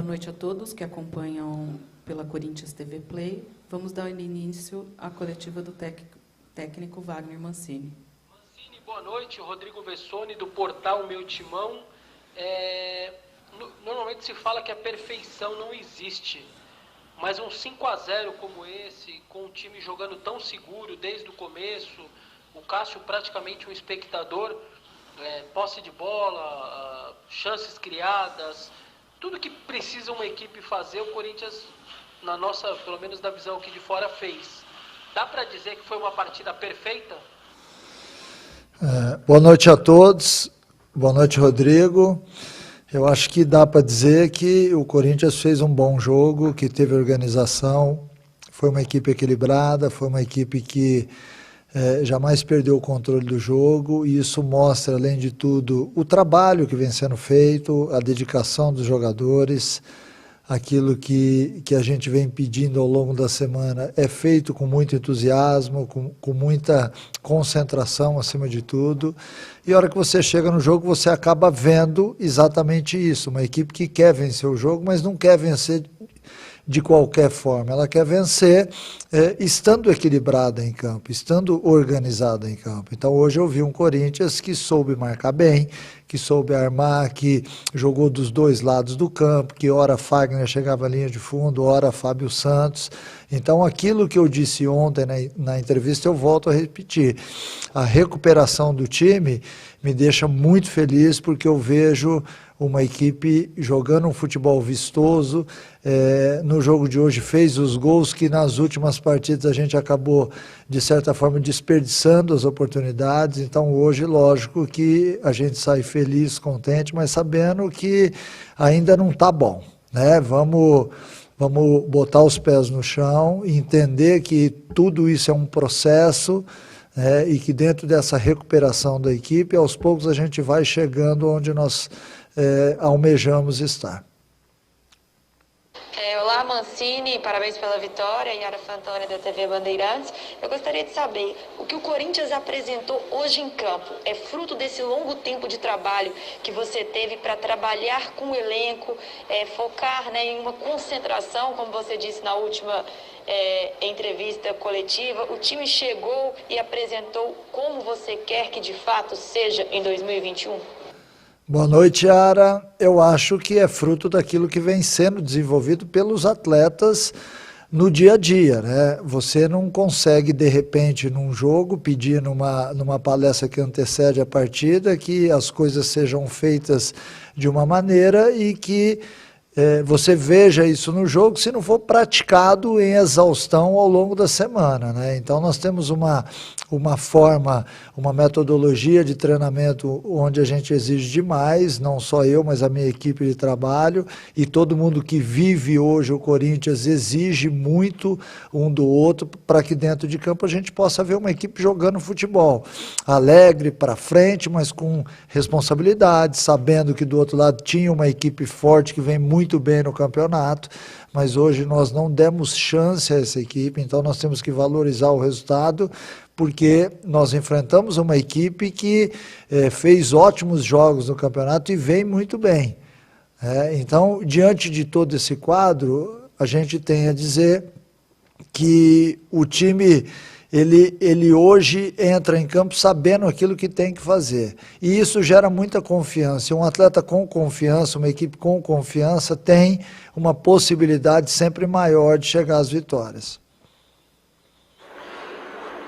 Boa noite a todos que acompanham pela Corinthians TV Play. Vamos dar início à coletiva do técnico Wagner Mancini. Mancini, boa noite. Rodrigo Vessone, do portal Meu Timão. Normalmente se fala que a perfeição não existe, mas um 5-0 como esse, com o time jogando tão seguro desde o começo, o Cássio praticamente um espectador, posse de bola, chances criadas, tudo que precisa uma equipe fazer, o Corinthians, na nossa, pelo menos da visão aqui de fora, fez. Dá para dizer que foi uma partida perfeita? Boa noite a todos, boa noite, Rodrigo. Eu acho que dá para dizer que o Corinthians fez um bom jogo, que teve organização, foi uma equipe equilibrada, foi uma equipe que jamais perdeu o controle do jogo, e isso mostra, além de tudo, o trabalho que vem sendo feito, a dedicação dos jogadores, aquilo que a gente vem pedindo ao longo da semana é feito com muito entusiasmo, com muita concentração acima de tudo, e a hora que você chega no jogo você acaba vendo exatamente isso, uma equipe que quer vencer o jogo, mas não quer vencer de qualquer forma, ela quer vencer estando equilibrada em campo, estando organizada em campo. Então hoje eu vi um Corinthians que soube marcar bem, que soube armar, que jogou dos dois lados do campo, que ora Fagner chegava à linha de fundo, ora Fábio Santos. Então aquilo que eu disse ontem na entrevista eu volto a repetir, a recuperação do time me deixa muito feliz, porque eu vejo uma equipe jogando um futebol vistoso, no jogo de hoje fez os gols que nas últimas partidas a gente acabou, de certa forma, desperdiçando as oportunidades. Então hoje, lógico que a gente sai feliz, contente, mas sabendo que ainda não está bom, né? Vamos botar os pés no chão e entender que tudo isso é um processo, e que dentro dessa recuperação da equipe, aos poucos a gente vai chegando onde nós almejamos estar. Olá, Mancini, parabéns pela vitória. Yara Fantoni, da TV Bandeirantes. Eu gostaria de saber, o que o Corinthians apresentou hoje em campo é fruto desse longo tempo de trabalho que você teve para trabalhar com o elenco, focar, em uma concentração, como você disse na última entrevista coletiva. O time chegou e apresentou como você quer que de fato seja em 2021? Boa noite, Yara. Eu acho que é fruto daquilo que vem sendo desenvolvido pelos atletas no dia a dia, né? Você não consegue, de repente, num jogo, pedir numa palestra que antecede a partida, que as coisas sejam feitas de uma maneira e que você veja isso no jogo, se não for praticado em exaustão ao longo da semana, né? Então nós temos uma forma, uma metodologia de treinamento onde a gente exige demais, não só eu, mas a minha equipe de trabalho, e todo mundo que vive hoje o Corinthians exige muito um do outro, para que dentro de campo a gente possa ver uma equipe jogando futebol, alegre, para frente, mas com responsabilidade, sabendo que do outro lado tinha uma equipe forte que vem muito bem no campeonato, mas hoje nós não demos chance a essa equipe, então nós temos que valorizar o resultado, porque nós enfrentamos uma equipe que fez ótimos jogos no campeonato e vem muito bem. Então, diante de todo esse quadro, a gente tem a dizer que o time ele hoje entra em campo sabendo aquilo que tem que fazer. E isso gera muita confiança. Um atleta com confiança, uma equipe com confiança, tem uma possibilidade sempre maior de chegar às vitórias.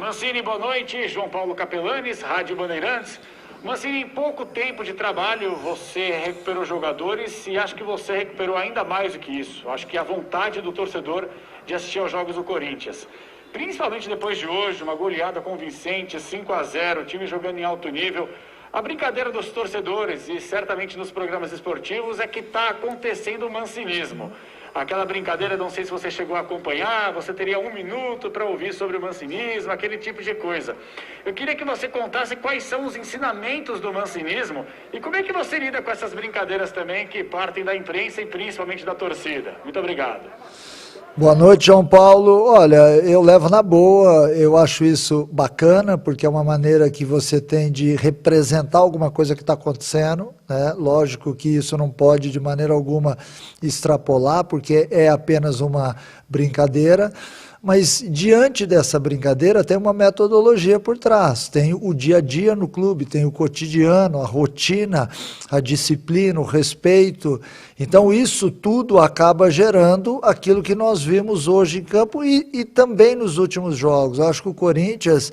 Mancini, boa noite. João Paulo Capelanes, Rádio Bandeirantes. Mancini, em pouco tempo de trabalho, você recuperou jogadores e acho que você recuperou ainda mais do que isso. Acho que a vontade do torcedor de assistir aos jogos do Corinthians. Principalmente depois de hoje, uma goleada convincente, 5-0, time jogando em alto nível. A brincadeira dos torcedores, e certamente nos programas esportivos, é que está acontecendo o mancinismo. Aquela brincadeira, não sei se você chegou a acompanhar, você teria 1 minuto para ouvir sobre o mancinismo, aquele tipo de coisa. Eu queria que você contasse quais são os ensinamentos do mancinismo e como é que você lida com essas brincadeiras também que partem da imprensa e principalmente da torcida. Muito obrigado. Boa noite, João Paulo. Olha, eu levo na boa, eu acho isso bacana, porque é uma maneira que você tem de representar alguma coisa que está acontecendo. né? Lógico que isso não pode de maneira alguma extrapolar, porque é apenas uma brincadeira, mas diante dessa brincadeira tem uma metodologia por trás, tem o dia a dia no clube, tem o cotidiano, a rotina, a disciplina, o respeito. Então isso tudo acaba gerando aquilo que nós vimos hoje em campo e também nos últimos jogos. Eu acho que o Corinthians,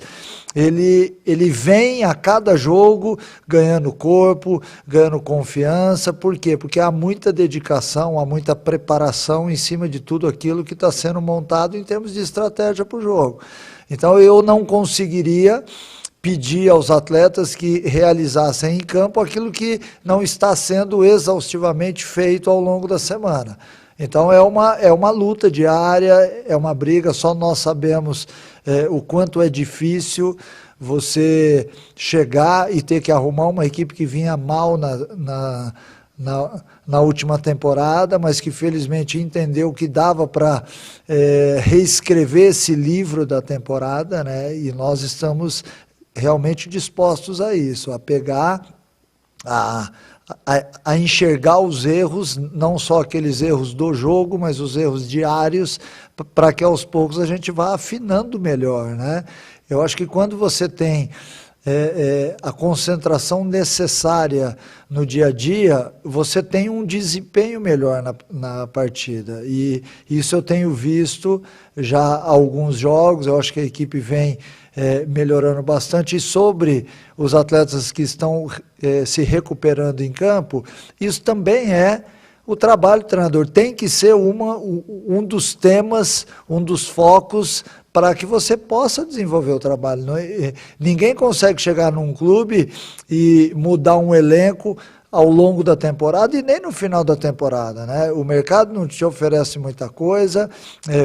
ele vem a cada jogo ganhando corpo, ganhando confiança. Por quê? Porque há muita dedicação, há muita preparação em cima de tudo aquilo que está sendo montado em termos de estratégia para o jogo. Então eu não conseguiria pedir aos atletas que realizassem em campo aquilo que não está sendo exaustivamente feito ao longo da semana. Então é uma luta diária, é uma briga, só nós sabemos o quanto é difícil você chegar e ter que arrumar uma equipe que vinha mal na última temporada, mas que felizmente entendeu que dava para reescrever esse livro da temporada, né? E nós estamos realmente dispostos a isso, a pegar, a enxergar os erros, não só aqueles erros do jogo, mas os erros diários, para que aos poucos a gente vá afinando melhor, né? Eu acho que quando você tem a concentração necessária no dia a dia, você tem um desempenho melhor na partida. E isso eu tenho visto já há alguns jogos, eu acho que a equipe vem melhorando bastante. E sobre os atletas que estão se recuperando em campo, isso também é o trabalho do treinador. Tem que ser um dos temas, um dos focos para que você possa desenvolver o trabalho. Ninguém consegue chegar num clube e mudar um elenco ao longo da temporada e nem no final da temporada, né? O mercado não te oferece muita coisa,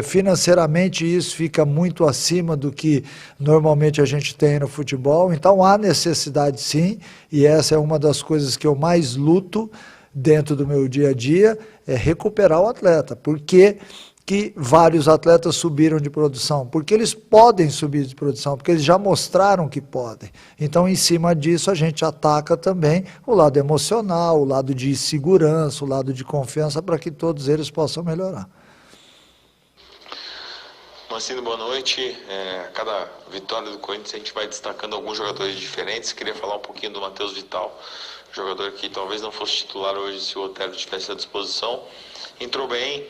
financeiramente isso fica muito acima do que normalmente a gente tem no futebol, então há necessidade sim, e essa é uma das coisas que eu mais luto dentro do meu dia a dia, é recuperar o atleta. Porque que vários atletas subiram de produção? Porque eles podem subir de produção, porque eles já mostraram que podem. Então, em cima disso, a gente ataca também o lado emocional, o lado de segurança, o lado de confiança, para que todos eles possam melhorar. Mancini, boa noite. Cada vitória do Corinthians a gente vai destacando alguns jogadores diferentes. Queria falar um pouquinho do Matheus Vital, jogador que talvez não fosse titular hoje se o Otero tivesse à disposição. Entrou bem,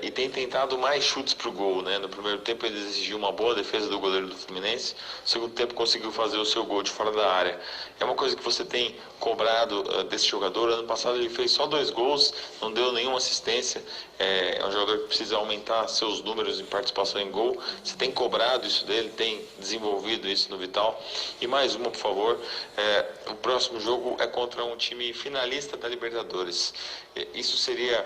e tem tentado mais chutes para o gol, né? No primeiro tempo ele exigiu uma boa defesa do goleiro do Fluminense, no segundo tempo conseguiu fazer o seu gol de fora da área. É uma coisa que você tem cobrado desse jogador. Ano passado ele fez só 2 gols, não deu nenhuma assistência. É um jogador que precisa aumentar seus números em participação em gol. Você tem cobrado isso dele, tem desenvolvido isso no Vital. E mais uma, por favor, o próximo jogo é contra um time finalista da Libertadores. Isso seria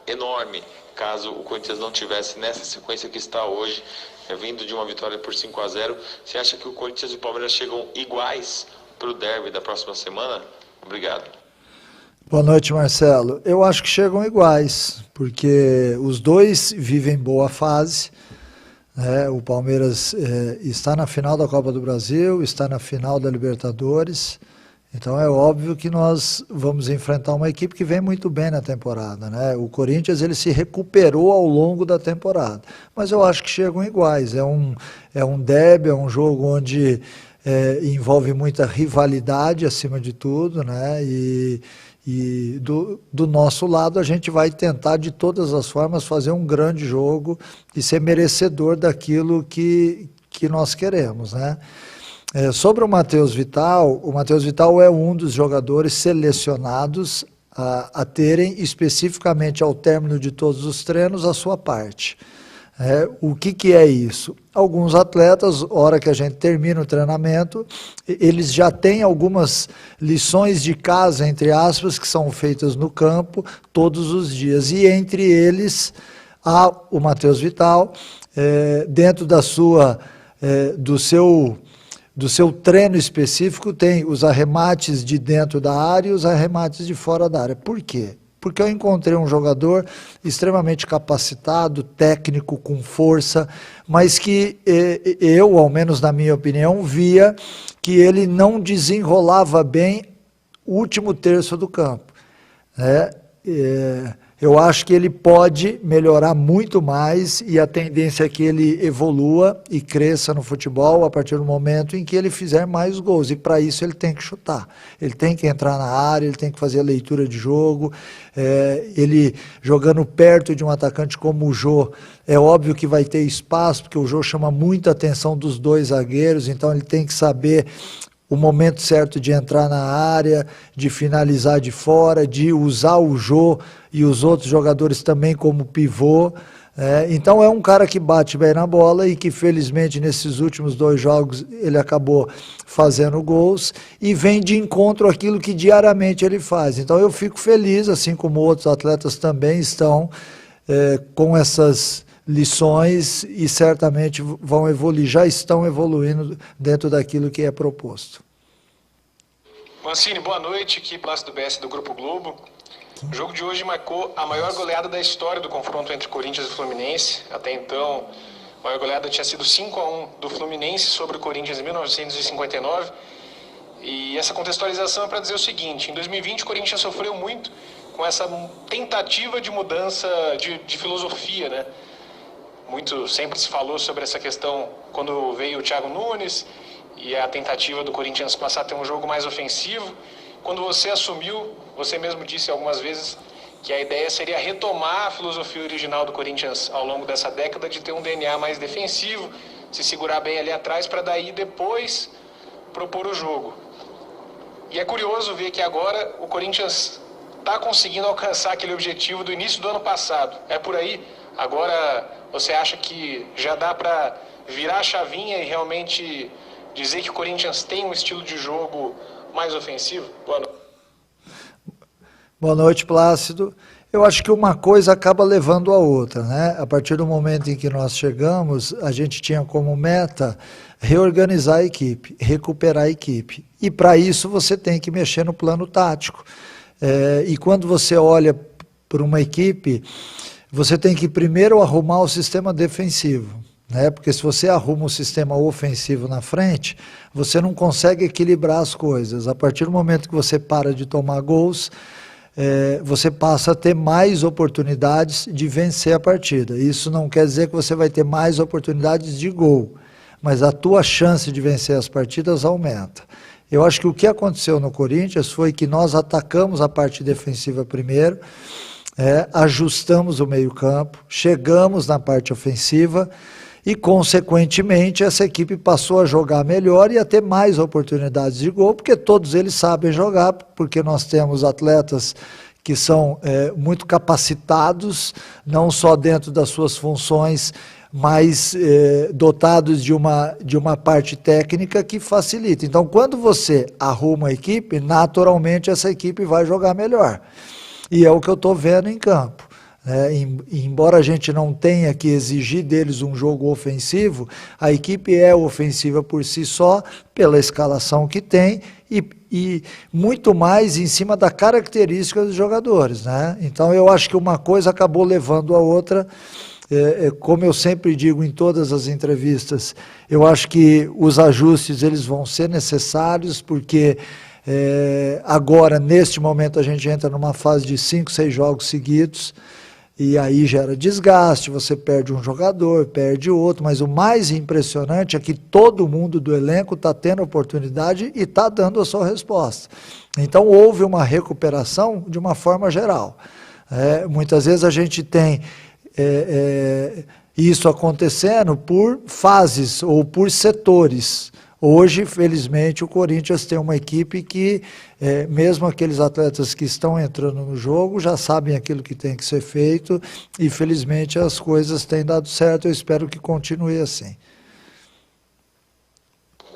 enorme caso o Corinthians não tivesse nessa sequência que está hoje, vindo de uma vitória por 5-0. Você acha que o Corinthians e o Palmeiras chegam iguais para o derby da próxima semana? Obrigado. Boa noite, Marcelo. Eu acho que chegam iguais, porque os dois vivem boa fase, né? O Palmeiras está na final da Copa do Brasil, está na final da Libertadores. Então é óbvio que nós vamos enfrentar uma equipe que vem muito bem na temporada, né? O Corinthians ele se recuperou ao longo da temporada, mas eu acho que chegam iguais. É um derby, é um jogo onde envolve muita rivalidade acima de tudo, né? E do nosso lado a gente vai tentar de todas as formas fazer um grande jogo e ser merecedor daquilo que nós queremos, né? Sobre o Matheus Vital é um dos jogadores selecionados a terem especificamente ao término de todos os treinos a sua parte. O que é isso? Alguns atletas, hora que a gente termina o treinamento, eles já têm algumas lições de casa, entre aspas, que são feitas no campo todos os dias. E entre eles há o Matheus Vital, dentro do seu treino específico, tem os arremates de dentro da área e os arremates de fora da área. Por quê? Porque eu encontrei um jogador extremamente capacitado, técnico, com força, mas que eu, ao menos na minha opinião, via que ele não desenrolava bem último terço do campo, né? Eu acho que ele pode melhorar muito mais e a tendência é que ele evolua e cresça no futebol a partir do momento em que ele fizer mais gols. E para isso ele tem que chutar, ele tem que entrar na área, ele tem que fazer a leitura de jogo. Ele jogando perto de um atacante como o Jô, é óbvio que vai ter espaço, porque o Jô chama muita atenção dos dois zagueiros, então ele tem que saber o momento certo de entrar na área, de finalizar de fora, de usar o Jô e os outros jogadores também como pivô. Então é um cara que bate bem na bola e que felizmente nesses últimos 2 jogos ele acabou fazendo gols e vem de encontro àquilo que diariamente ele faz. Então eu fico feliz, assim como outros atletas também estão com essas lições e certamente vão evoluir, já estão evoluindo dentro daquilo que é proposto. Mancini, boa noite, aqui Plácido BS do Grupo Globo. O jogo de hoje marcou a maior goleada da história do confronto entre Corinthians e Fluminense. Até então, a maior goleada tinha sido 5-1 do Fluminense sobre o Corinthians em 1959. E essa contextualização é para dizer o seguinte: em 2020 o Corinthians sofreu muito com essa tentativa de mudança de filosofia, né? Muito sempre se falou sobre essa questão quando veio o Thiago Nunes e a tentativa do Corinthians passar a ter um jogo mais ofensivo. Quando você assumiu, você mesmo disse algumas vezes que a ideia seria retomar a filosofia original do Corinthians ao longo dessa década, de ter um DNA mais defensivo, se segurar bem ali atrás para daí depois propor o jogo. E é curioso ver que agora o Corinthians está conseguindo alcançar aquele objetivo do início do ano passado. É por aí? Agora você acha que já dá para virar a chavinha e realmente dizer que o Corinthians tem um estilo de jogo mais ofensivo? Boa noite. Boa noite, Plácido. Eu acho que uma coisa acaba levando a outra, né? A partir do momento em que nós chegamos, a gente tinha como meta reorganizar a equipe, recuperar a equipe. E para isso você tem que mexer no plano tático. E quando você olha para uma equipe, você tem que primeiro arrumar o sistema defensivo, né? Porque se você arruma o sistema ofensivo na frente, você não consegue equilibrar as coisas. A partir do momento que você para de tomar gols, você passa a ter mais oportunidades de vencer a partida. Isso não quer dizer que você vai ter mais oportunidades de gol, mas a tua chance de vencer as partidas aumenta. Eu acho que o que aconteceu no Corinthians foi que nós atacamos a parte defensiva primeiro, ajustamos o meio-campo, chegamos na parte ofensiva e, consequentemente, essa equipe passou a jogar melhor e a ter mais oportunidades de gol, porque todos eles sabem jogar, porque nós temos atletas que são muito capacitados, não só dentro das suas funções, mas dotados de uma parte técnica que facilita. Então, quando você arruma a equipe, naturalmente essa equipe vai jogar melhor. E é o que eu estou vendo em campo. Embora a gente não tenha que exigir deles um jogo ofensivo, a equipe é ofensiva por si só, pela escalação que tem e muito mais em cima da característica dos jogadores, né? Então eu acho que uma coisa acabou levando a outra. Como eu sempre digo em todas as entrevistas, eu acho que os ajustes eles vão ser necessários, porque agora, neste momento, a gente entra numa fase de 5, 6 jogos seguidos, e aí gera desgaste, você perde um jogador, perde outro, mas o mais impressionante é que todo mundo do elenco está tendo oportunidade e está dando a sua resposta. Então houve uma recuperação de uma forma geral. Muitas vezes a gente tem isso acontecendo por fases ou por setores. Hoje, felizmente, o Corinthians tem uma equipe que, mesmo aqueles atletas que estão entrando no jogo, já sabem aquilo que tem que ser feito e, felizmente, as coisas têm dado certo. Eu espero que continue assim.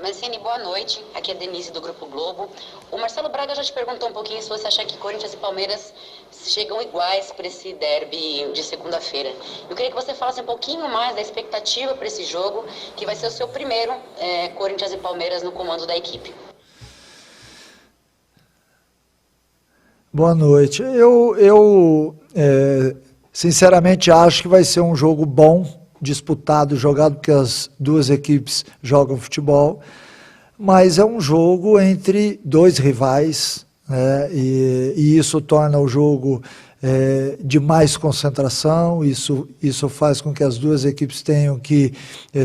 Mancini, boa noite. Aqui é Denise do Grupo Globo. O Marcelo Braga já te perguntou um pouquinho se você acha que Corinthians e Palmeiras chegam iguais para esse derby de segunda-feira. Eu queria que você falasse um pouquinho mais da expectativa para esse jogo, que vai ser o seu primeiro Corinthians e Palmeiras no comando da equipe. Boa noite. Eu sinceramente acho que vai ser um jogo bom, disputado, jogado, porque as duas equipes jogam futebol, mas é um jogo entre dois rivais, né? E isso torna o jogo de mais concentração, isso faz com que as duas equipes tenham que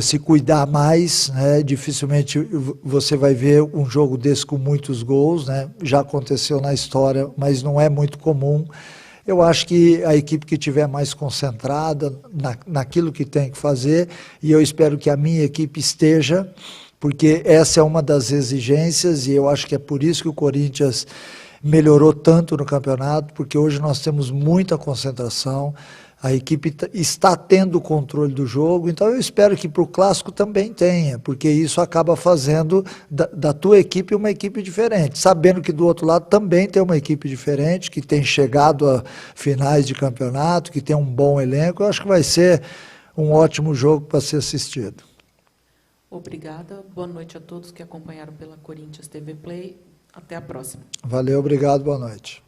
se cuidar mais, né? Dificilmente você vai ver um jogo desse com muitos gols, né? Já aconteceu na história, mas não é muito comum. Eu acho que a equipe que estiver mais concentrada naquilo que tem que fazer, e eu espero que a minha equipe esteja, porque essa é uma das exigências, e eu acho que é por isso que o Corinthians melhorou tanto no campeonato, porque hoje nós temos muita concentração, a equipe está tendo o controle do jogo, então eu espero que para o Clássico também tenha, porque isso acaba fazendo da tua equipe uma equipe diferente, sabendo que do outro lado também tem uma equipe diferente, que tem chegado a finais de campeonato, que tem um bom elenco. Eu acho que vai ser um ótimo jogo para ser assistido. Obrigada, boa noite a todos que acompanharam pela Corinthians TV Play. Até a próxima. Valeu, obrigado, boa noite.